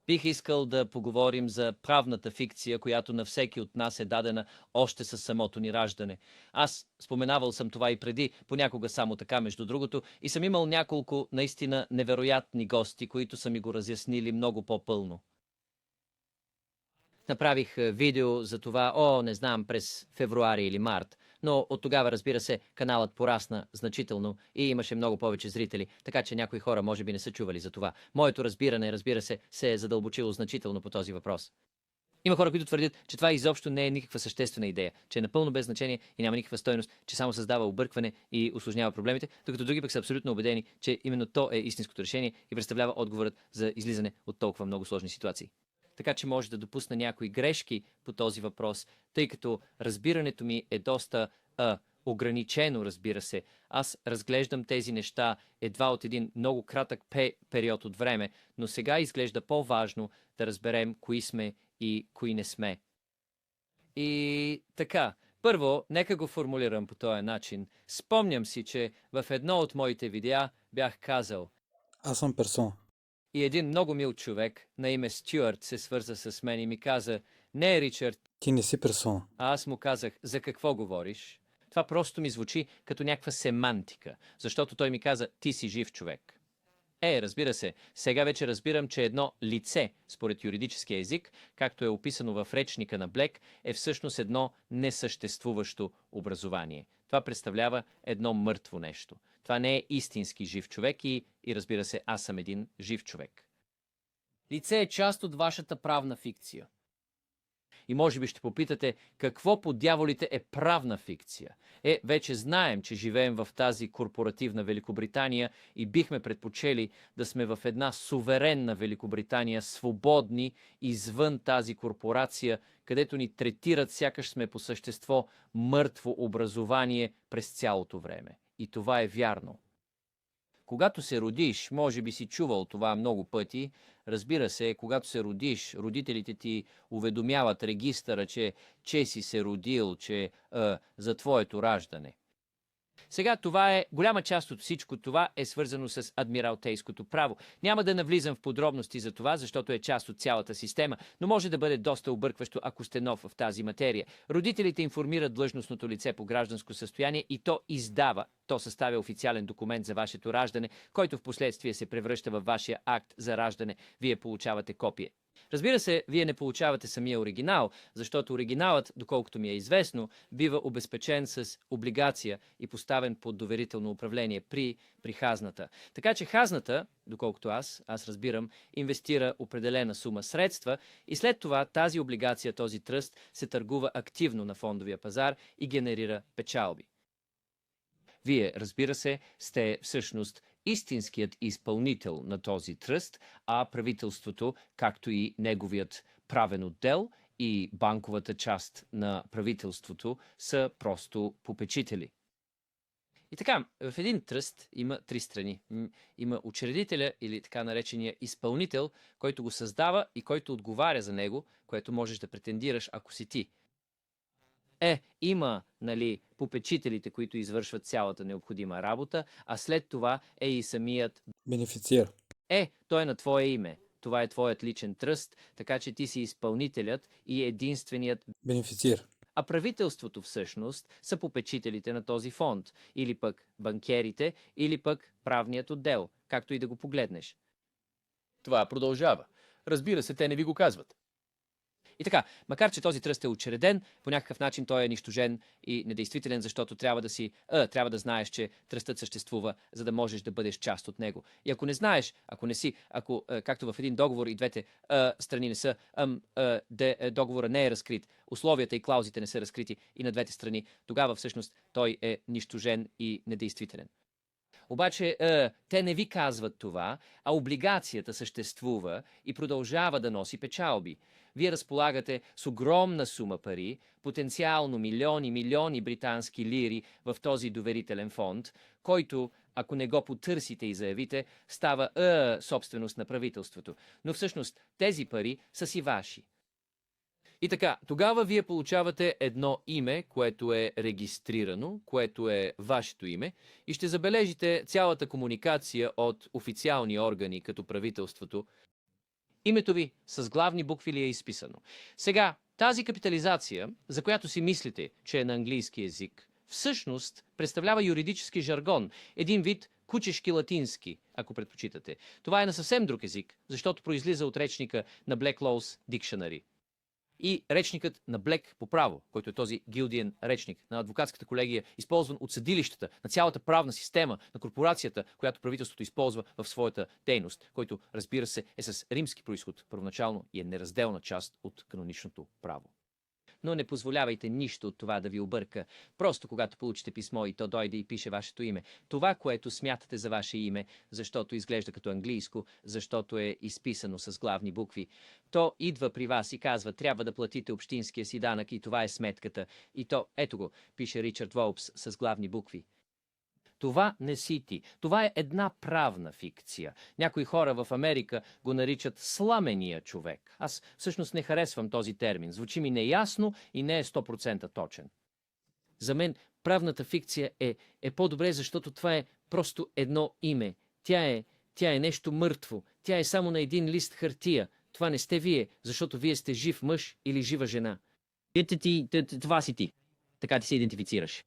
Бих искал да поговорим за правната фикция, която на всеки от нас е дадена още със самото ни раждане. Аз споменавал съм това и преди, понякога само така, между другото, и съм имал няколко наистина невероятни гости, които са ми го разяснили много по-пълно. Направих видео за това, не знам, през февруари или март, но от тогава, разбира се, каналът порасна значително и имаше много повече зрители, така че някои хора може би не са чували за това. Моето разбиране, разбира се е задълбочило значително по този въпрос. Има хора, които твърдят, че това изобщо не е никаква съществена идея, че е напълно без значение и няма никаква стойност, че само създава объркване и усложнява проблемите, докато други пък са абсолютно убедени, че именно то е истинското решение и представлява отговорът за излизане от толкова много сложни ситуации. Така че може да допусна някои грешки по този въпрос, тъй като разбирането ми е доста ограничено, разбира се. Аз разглеждам тези неща едва от един много кратък период от време, но сега изглежда по-важно да разберем кои сме и кои не сме. И така, първо, нека го формулирам по този начин. Спомням си, че в едно от моите видеа бях казал: Аз съм персона. И един много мил човек на име Стюарт се свърза с мен и ми каза: не, Ричард. Ти не си персона. А аз му казах: за какво говориш? Това просто ми звучи като някаква семантика, защото той ми каза: ти си жив човек. Разбира се, сега вече разбирам, че едно лице, според юридическия език, както е описано в речника на Блек, е всъщност едно несъществуващо образование. Това представлява едно мъртво нещо. Това не е истински жив човек и разбира се, аз съм един жив човек. Лице е част от вашата правна фикция. И може би ще попитате, какво по дяволите е правна фикция? Вече знаем, че живеем в тази корпоративна Великобритания и бихме предпочели да сме в една суверенна Великобритания, свободни извън тази корпорация, където ни третират сякаш сме по същество мъртво образование през цялото време. И това е вярно. Когато се родиш, може би си чувал това много пъти, разбира се, когато се родиш, родителите ти уведомяват регистъра, че си се родил, за твоето раждане. Сега това е голяма част от всичко това е свързано с адмиралтейското право. Няма да навлизам в подробности за това, защото е част от цялата система, но може да бъде доста объркващо, ако сте нов в тази материя. Родителите информират длъжностното лице по гражданско състояние и то съставя официален документ за вашето раждане, който в последствие се превръща във вашия акт за раждане. Вие получавате копие. Разбира се, вие не получавате самия оригинал, защото оригиналът, доколкото ми е известно, бива обезпечен с облигация и поставен под доверително управление при хазната. Така че хазната, доколкото аз разбирам, инвестира определена сума средства и след това тази облигация, този тръст, се търгува активно на фондовия пазар и генерира печалби. Вие, разбира се, сте всъщност истинският изпълнител на този тръст, а правителството, както и неговият правен отдел и банковата част на правителството са просто попечители. И така, в един тръст има три страни. Има учредителя или така наречения изпълнител, който го създава и който отговаря за него, което можеш да претендираш, ако си ти. Има, попечителите, които извършват цялата необходима работа, а след това е и самият бенефициер. Той е на твое име. Това е твоят личен тръст, така че ти си изпълнителят и единственият бенефициер. А правителството всъщност са попечителите на този фонд, или пък банкерите, или пък правният отдел, както и да го погледнеш. Това продължава. Разбира се, те не ви го казват. И така, макар че този тръст е учреден, по някакъв начин той е нищожен и недействителен, защото трябва да знаеш, че тръстът съществува, за да можеш да бъдеш част от него. И ако не знаеш, ако както в един договор и двете страни не са, договора не е разкрит, условията и клаузите не са разкрити и на двете страни, тогава всъщност той е нищожен и недействителен. Обаче те не ви казват това, а облигацията съществува и продължава да носи печалби. Вие разполагате с огромна сума пари, потенциално милиони британски лири в този доверителен фонд, който, ако не го потърсите и заявите, става собственост на правителството. Но всъщност тези пари са си ваши. И така, тогава вие получавате едно име, което е регистрирано, което е вашето име, и ще забележите цялата комуникация от официални органи, като правителството, Името ви с главни букви ли е изписано? Сега, тази капитализация, за която си мислите, че е на английски език, всъщност представлява юридически жаргон, един вид кучешки латински, ако предпочитате. Това е на съвсем друг език, защото произлиза от речника на Black Laws Dictionary. И речникът на Блек по право, който е този гилдиен речник на адвокатската колегия, използван от съдилищата, на цялата правна система, на корпорацията, която правителството използва в своята дейност, който, разбира се, е с римски произход първоначално и е неразделна част от каноничното право. Но не позволявайте нищо от това да ви обърка. Просто когато получите писмо и то дойде и пише вашето име, това, което смятате за ваше име, защото изглежда като английско, защото е изписано с главни букви, то идва при вас и казва, трябва да платите общинския си данък и това е сметката. И то, ето го, пише Ричард Воупс с главни букви. Това не си ти. Това е една правна фикция. Някои хора в Америка го наричат Сламения човек. Аз всъщност не харесвам този термин. Звучи ми неясно и не е 100% точен. За мен правната фикция е по-добре, защото това е просто едно име. Тя е нещо мъртво. Тя е само на един лист хартия. Това не сте вие, защото вие сте жив мъж или жива жена. Това си ти. Така ти се идентифицираш.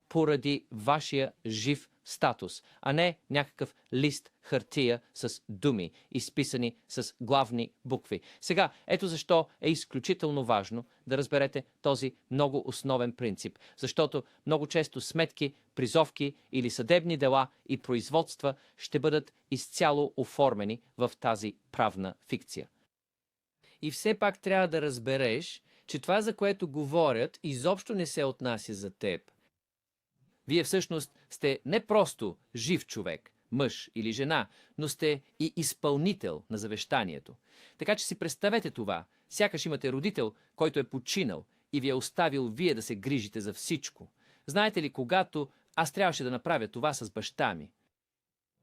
Поради вашия жив статус, а не някакъв лист хартия с думи, изписани с главни букви. Сега, ето защо е изключително важно да разберете този много основен принцип, защото много често сметки, призовки или съдебни дела и производства ще бъдат изцяло оформени в тази правна фикция. И все пак трябва да разбереш, че това, за което говорят, изобщо не се отнася за теб. Вие всъщност сте не просто жив човек, мъж или жена, но сте и изпълнител на завещанието. Така че си представете това, сякаш имате родител, който е починал и ви е оставил вие да се грижите за всичко. Знаете ли, когато аз трябваше да направя това с баща ми,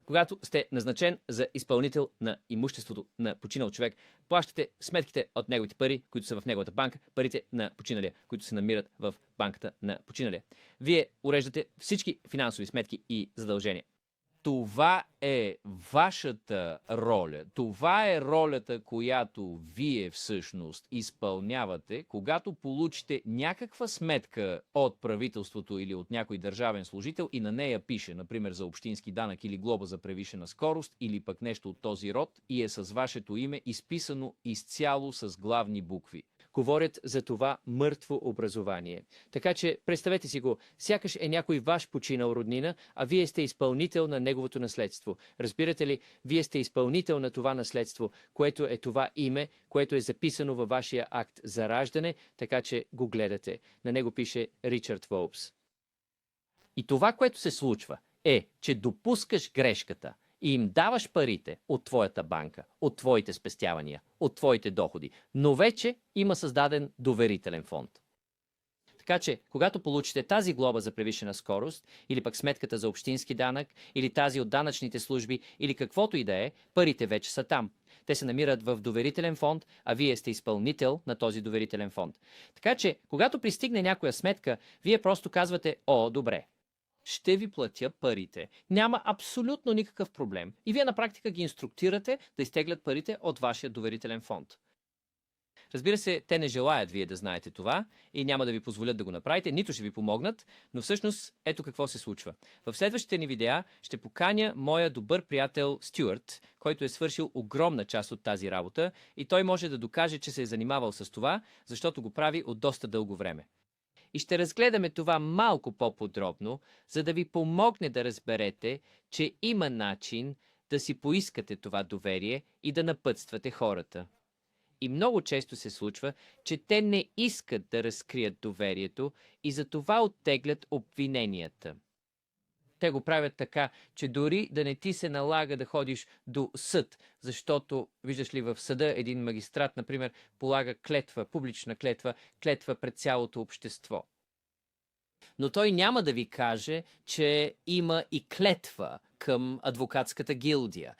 когато сте назначен за изпълнител на имуществото на починал човек, плащате сметките от неговите пари, които са в неговата банка, парите на починалия, които се намират в банката на починалия. Вие уреждате всички финансови сметки и задължения. Това е вашата роля. Това е ролята, която вие всъщност изпълнявате, когато получите някаква сметка от правителството или от някой държавен служител и на нея пише, например, за общински данък или глоба за превишена скорост или пък нещо от този род и е с вашето име изписано изцяло с главни букви. Говорят за това мъртво образование. Така че представете си го, сякаш е някой ваш починал роднина, а вие сте изпълнител на неговото наследство. Разбирате ли, вие сте изпълнител на това наследство, което е това име, което е записано във вашия акт за раждане, така че го гледате. На него пише Ричард Воупс. И това, което се случва, е, че допускаш грешката и им даваш парите от твоята банка, от твоите спестявания, от твоите доходи, но вече има създаден доверителен фонд. Така че, когато получите тази глоба за превишена скорост, или пък сметката за общински данък, или тази от данъчните служби, или каквото и да е, парите вече са там. Те се намират в доверителен фонд, а вие сте изпълнител на този доверителен фонд. Така че, когато пристигне някоя сметка, вие просто казвате: "О, добре, ще ви платя парите. Няма абсолютно никакъв проблем." И вие на практика ги инструктирате да изтеглят парите от вашия доверителен фонд. Разбира се, те не желаят вие да знаете това и няма да ви позволят да го направите, нито ще ви помогнат, но всъщност ето какво се случва. В следващите ни видеа ще поканя моя добър приятел Стюарт, който е свършил огромна част от тази работа и той може да докаже, че се е занимавал с това, защото го прави от доста дълго време. И ще разгледаме това малко по-подробно, за да ви помогне да разберете, че има начин да си поискате това доверие и да напътствате хората. И много често се случва, че те не искат да разкрият доверието и затова оттеглят обвиненията. Те го правят така, че дори да не ти се налага да ходиш до съд, защото, виждаш ли, в съда един магистрат, например, полага клетва, публична клетва, клетва пред цялото общество. Но той няма да ви каже, че има и клетва към адвокатската гилдия.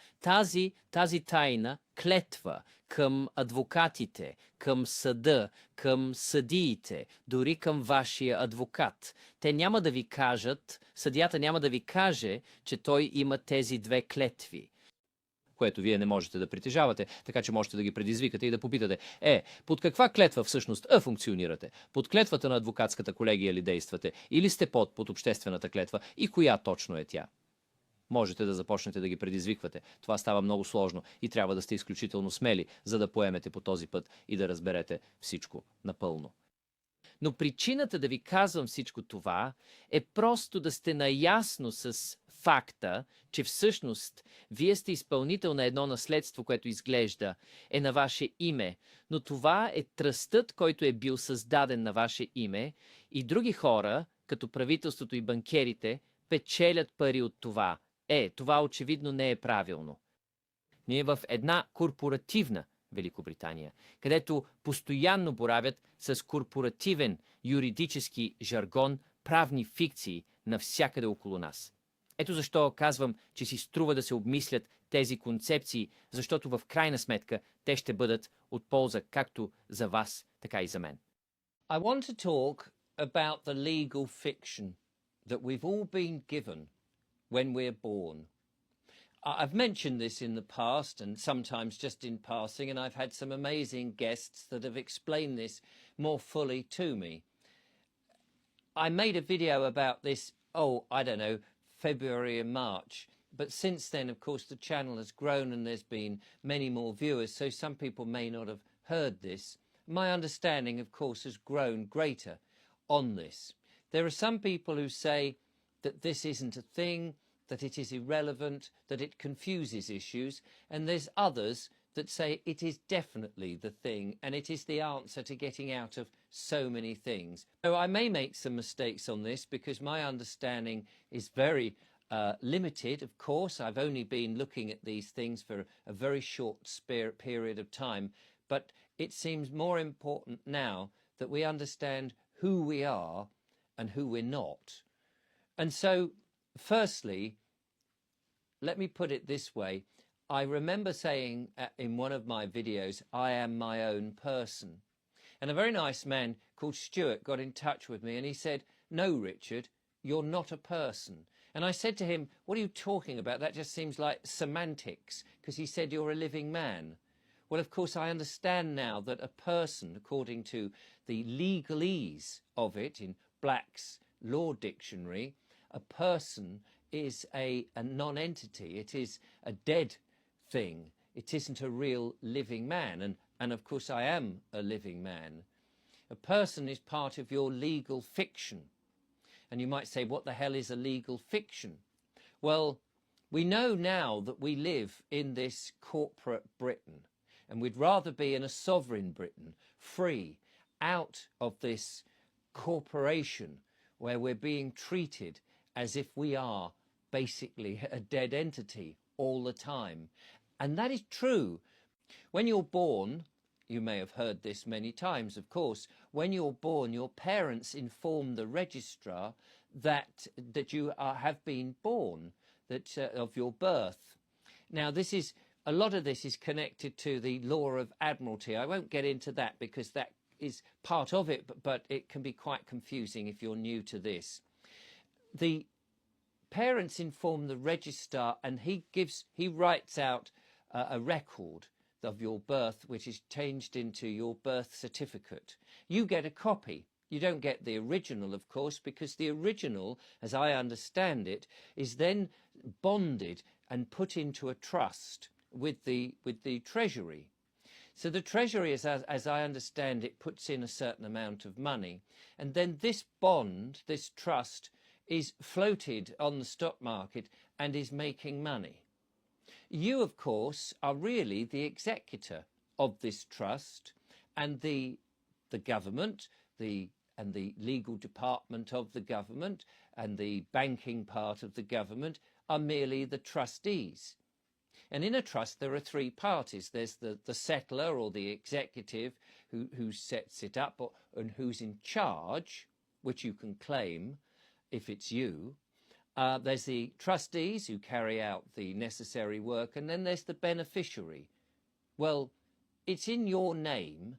Тази тайна клетва към адвокатите, към съда, към съдиите, дори към вашия адвокат. Те няма да ви кажат, съдията няма да ви каже, че той има тези две клетви. което вие не можете да притежавате, така че можете да ги предизвикате и да попитате, под каква клетва всъщност функционирате? Под клетвата на адвокатската колегия ли действате? Или сте под обществената клетва? И коя точно е тя? Можете да започнете да ги предизвиквате. Това става много сложно и трябва да сте изключително смели, за да поемете по този път и да разберете всичко напълно. Но причината да ви казвам всичко това е просто да сте наясно с факта, че всъщност вие сте изпълнител на едно наследство, което изглежда е на ваше име, но това е тръстът, който е бил създаден на ваше име и други хора, като правителството и банкерите, печелят пари от това. Това очевидно не е правилно. Ние в една корпоративна Великобритания, където постоянно боравят с корпоративен юридически жаргон, правни фикции навсякъде около нас. Ето защо казвам, че си струва да се обмислят тези концепции, защото в крайна сметка те ще бъдат от полза както за вас, така и за мен. I want to talk about the legal fiction that we've all been given when we're born. I've mentioned this in the past and sometimes just in passing, and I've had some amazing guests that have explained this more fully to me. I made a video about this, I don't know, February and March, but since then, of course, the channel has grown and there's been many more viewers, so some people may not have heard this. My understanding, of course, has grown greater on this. There are some people who say that this isn't a thing, that it is irrelevant, that it confuses issues, and there's others that say it is definitely the thing and it is the answer to getting out of so many things. So I may make some mistakes on this because my understanding is very limited, of course. I've only been looking at these things for a very short period of time, but it seems more important now that we understand who we are and who we're not. And so, firstly, let me put it this way. I remember saying in one of my videos, I am my own person. And a very nice man called Stuart got in touch with me and he said, no, Richard, you're not a person. And I said to him, what are you talking about? That just seems like semantics, because he said you're a living man. Well, of course, I understand now that a person, according to the legalese of it in Black's Law Dictionary, a person is a non-entity. It is a dead thing. It isn't a real living man. And of course I am a living man. A person is part of your legal fiction. And you might say, what the hell is a legal fiction? Well, we know now that we live in this corporate Britain. And we'd rather be in a sovereign Britain, free, out of this corporation where we're being treated as if we are basically a dead entity all the time. And that is true. When you're born, you may have heard this many times, of course, when you're born, your parents inform the registrar that you have been born, of your birth. Now, a lot of this is connected to the law of admiralty. I won't get into that because that is part of it, but it can be quite confusing if you're new to this. The parents inform the registrar and he writes out a record of your birth which is changed into your birth certificate. You get a copy. You don't get the original, of course, because the original, as I understand it, is then bonded and put into a trust with the Treasury. So the Treasury, as I understand it, puts in a certain amount of money, and then this bond, this trust, is floated on the stock market and is making money. You, of course, are really the executor of this trust, and the government, and the legal department of the government, and the banking part of the government are merely the trustees. And in a trust, there are three parties. There's the settler or the executive who sets it up and who's in charge, which you can claim if it's you. There's the trustees who carry out the necessary work, and then there's the beneficiary. Well, it's in your name,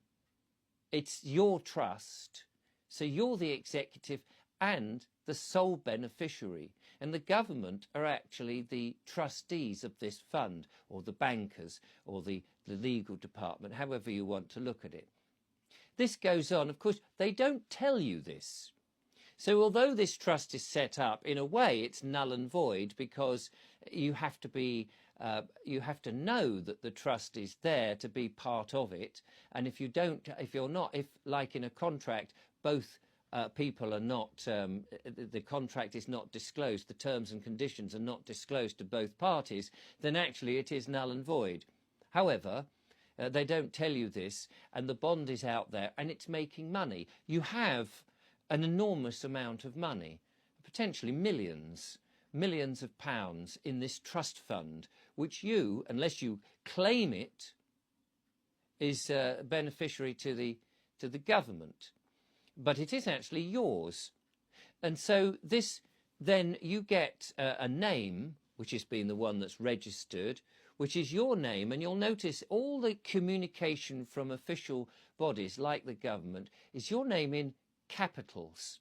it's your trust, so you're the executive and the sole beneficiary. And the government are actually the trustees of this fund, or the bankers, or the legal department, however you want to look at it. This goes on. Of course, they don't tell you this. So although this trust is set up, in a way it's null and void, because you have to be you have to know that the trust is there to be part of it. And if you're not, like in a contract, both people are not, the contract is not disclosed, the terms and conditions are not disclosed to both parties, then actually it is null and void. However, they don't tell you this, and the bond is out there and it's making money. You have an enormous amount of money, potentially millions of pounds in this trust fund, which you, unless you claim it, is beneficiary to the government. But it is actually yours. And so this, then you get a name, which has been the one that's registered, which is your name, and you'll notice all the communication from official bodies like the government is your name in capitals.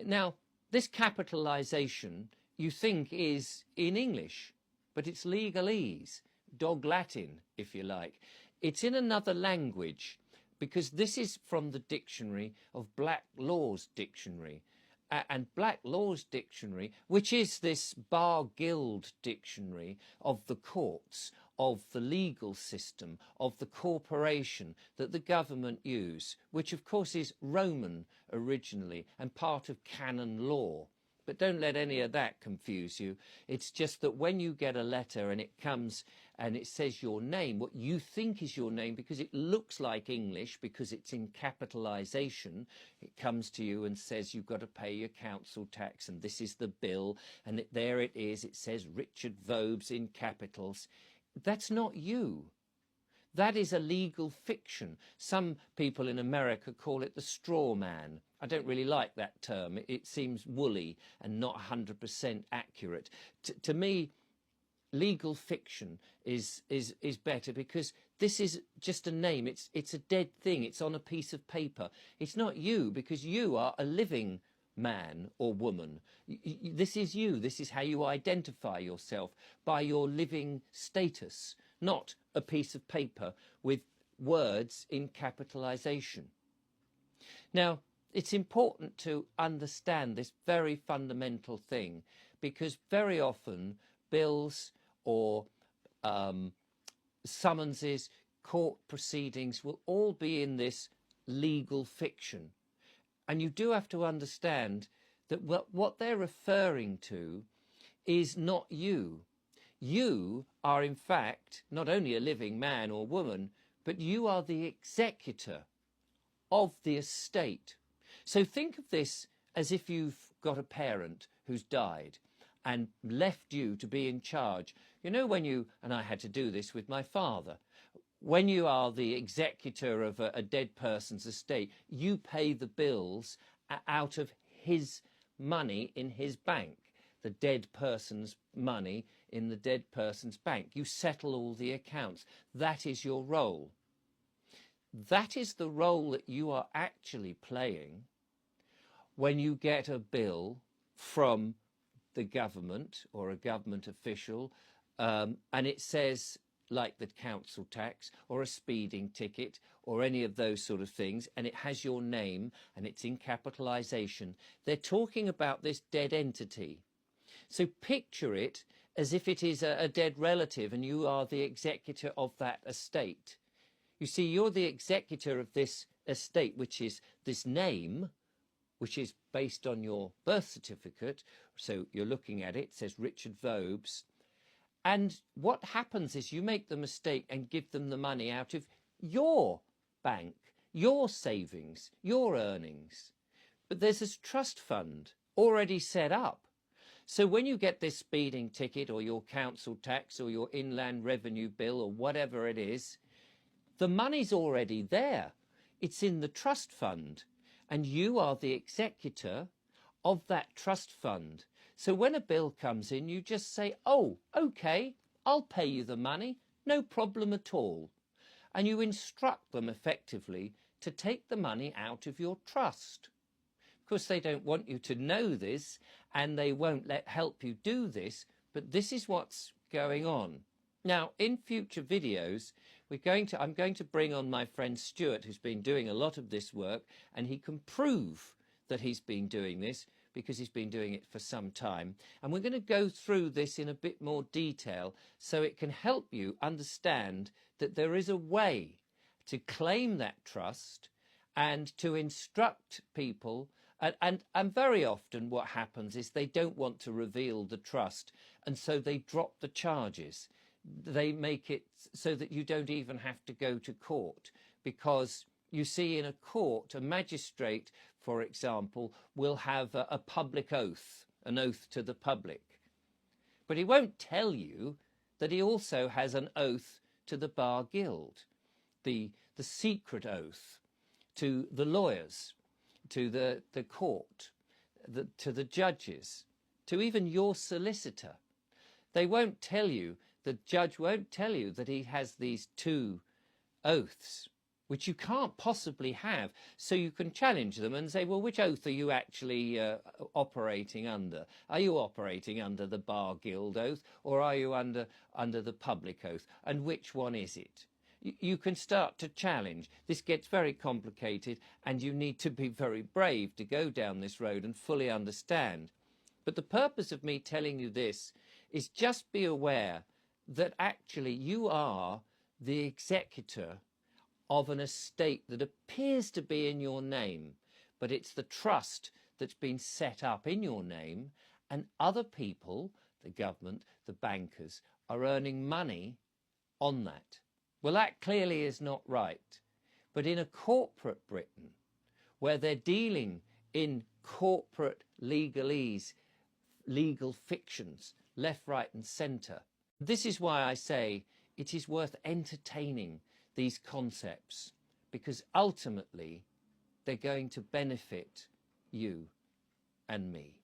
Now, this capitalisation you think is in English, but it's legalese, dog Latin, if you like. It's in another language, because this is from the dictionary of Black Law's Dictionary. And Black Law's Dictionary, which is this bar guild dictionary of the courts, of the legal system, of the corporation that the government use, which of course is Roman originally and part of canon law. But don't let any of that confuse you. It's just that when you get a letter and it comes and it says your name, what you think is your name, because it looks like English, because it's in capitalisation, it comes to you and says you've got to pay your council tax, and this is the bill, and there it is, it says Richard Vobes in capitals. That's not you. That is a legal fiction. Some people in America call it the straw man. I don't really like that term. It seems woolly and not 100% accurate. To me, legal fiction is better, because this is just a name. It's a dead thing. It's on a piece of paper. It's not you, because you are a living man or woman. This is you. This is how you identify yourself, by your living status, not a piece of paper with words in capitalisation. Now, it's important to understand this very fundamental thing, because very often bills or summonses, court proceedings will all be in this legal fiction. And you do have to understand that what they're referring to is not you. You are, in fact, not only a living man or woman, but you are the executor of the estate. So think of this as if you've got a parent who's died and left you to be in charge. You know, when you, and I had to do this with my father, when you are the executor of a dead person's estate, you pay the bills out of his money in his bank, the dead person's money in the dead person's bank. You settle all the accounts. That is your role. That is the role that you are actually playing when you get a bill from the government or a government official, and it says, like the council tax or a speeding ticket or any of those sort of things, and it has your name and it's in capitalisation. They're talking about this dead entity. So picture it as if it is a dead relative and you are the executor of that estate. You see, you're the executor of this estate, which is this name, which is based on your birth certificate. So you're looking at it, it says Richard Vobes. And what happens is you make the mistake and give them the money out of your bank, your savings, your earnings. But there's this trust fund already set up. So when you get this speeding ticket or your council tax or your inland revenue bill or whatever it is, the money's already there. It's in the trust fund, and you are the executor of that trust fund. So when a bill comes in, you just say, oh, okay, I'll pay you the money, no problem at all. And you instruct them effectively to take the money out of your trust. Of course, they don't want you to know this, and they won't help you do this, but this is what's going on. Now, in future videos, I'm going to bring on my friend Stuart, who's been doing a lot of this work, and he can prove that he's been doing this because he's been doing it for some time. And we're going to go through this in a bit more detail so it can help you understand that there is a way to claim that trust and to instruct people. And very often what happens is they don't want to reveal the trust, and so they drop the charges. They make it so that you don't even have to go to court, because you see, in a court, a magistrate, for example, will have a public oath, an oath to the public. But he won't tell you that he also has an oath to the bar guild, the secret oath to the lawyers, to the court, to the judges, to even your solicitor. They won't tell you, the judge won't tell you that he has these two oaths, which you can't possibly have. So you can challenge them and say, well, which oath are you actually operating under? Are you operating under the bar guild oath, or are you under the public oath? And which one is it? You can start to challenge. This gets very complicated, and you need to be very brave to go down this road and fully understand. But the purpose of me telling you this is just be aware that actually you are the executor of an estate that appears to be in your name, but it's the trust that's been set up in your name, and other people, the government, the bankers, are earning money on that. Well, that clearly is not right. But in a corporate Britain, where they're dealing in corporate legalese, legal fictions, left, right and centre, this is why I say it is worth entertaining these concepts, because ultimately they're going to benefit you and me.